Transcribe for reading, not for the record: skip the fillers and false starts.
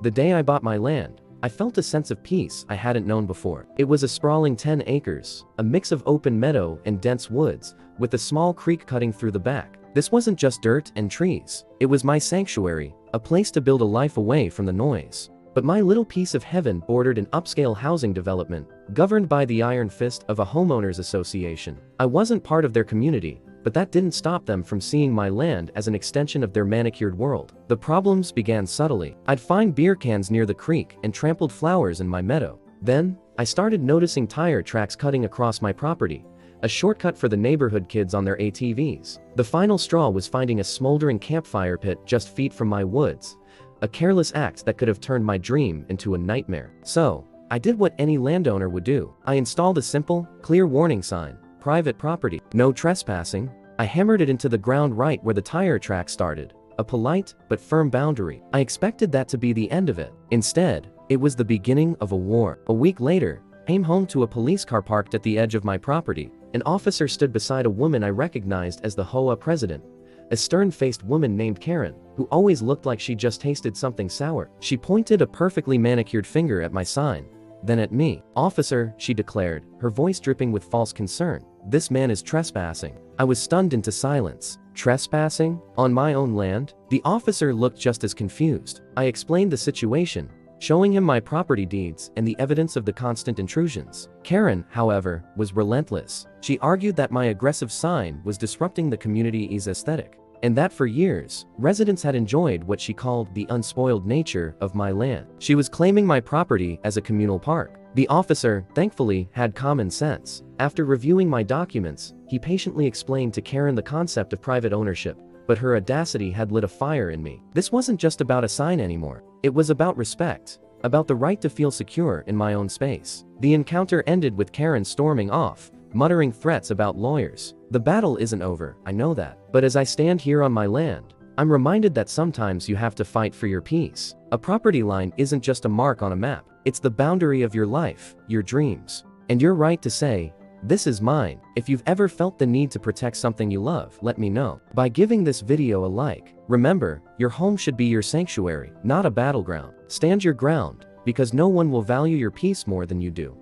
The day I bought my land, I felt a sense of peace I hadn't known before. It was a sprawling 10 acres, a mix of open meadow and dense woods, with a small creek cutting through the back. This wasn't just dirt and trees. It was my sanctuary, a place to build a life away from the noise. But my little piece of heaven bordered an upscale housing development, governed by the iron fist of a homeowners association. I wasn't part of their community, but that didn't stop them from seeing my land as an extension of their manicured world. The problems began subtly. I'd find beer cans near the creek and trampled flowers in my meadow. Then, I started noticing tire tracks cutting across my property, a shortcut for the neighborhood kids on their ATVs. The final straw was finding a smoldering campfire pit just feet from my woods, a careless act that could have turned my dream into a nightmare. So, I did what any landowner would do. I installed a simple, clear warning sign: private property, no trespassing. I hammered it into the ground right where the tire track started, a polite but firm boundary. I expected that to be the end of it. Instead, it was the beginning of a war. A week later, I came home to a police car parked at the edge of my property. An officer stood beside a woman I recognized as the HOA president, a stern-faced woman named Karen, who always looked like she just tasted something sour. She pointed a perfectly manicured finger at my sign, then at me. "Officer," she declared, her voice dripping with false concern, "this man is trespassing." I was stunned into silence. Trespassing? On my own land? The officer looked just as confused. I explained the situation, showing him my property deeds and the evidence of the constant intrusions. Karen, however, was relentless. She argued that my aggressive sign was disrupting the community's aesthetic, and that for years, residents had enjoyed what she called the unspoiled nature of my land. She was claiming my property as a communal park. The officer, thankfully, had common sense. After reviewing my documents, he patiently explained to Karen the concept of private ownership, but her audacity had lit a fire in me. This wasn't just about a sign anymore. It was about respect, about the right to feel secure in my own space. The encounter ended with Karen storming off, muttering threats about lawyers. The battle isn't over, I know that. But as I stand here on my land, I'm reminded that sometimes you have to fight for your peace. A property line isn't just a mark on a map. It's the boundary of your life, your dreams, and your right to say, "This is mine." If you've ever felt the need to protect something you love, let me know by giving this video a like. Remember, your home should be your sanctuary, not a battleground. Stand your ground, because no one will value your peace more than you do.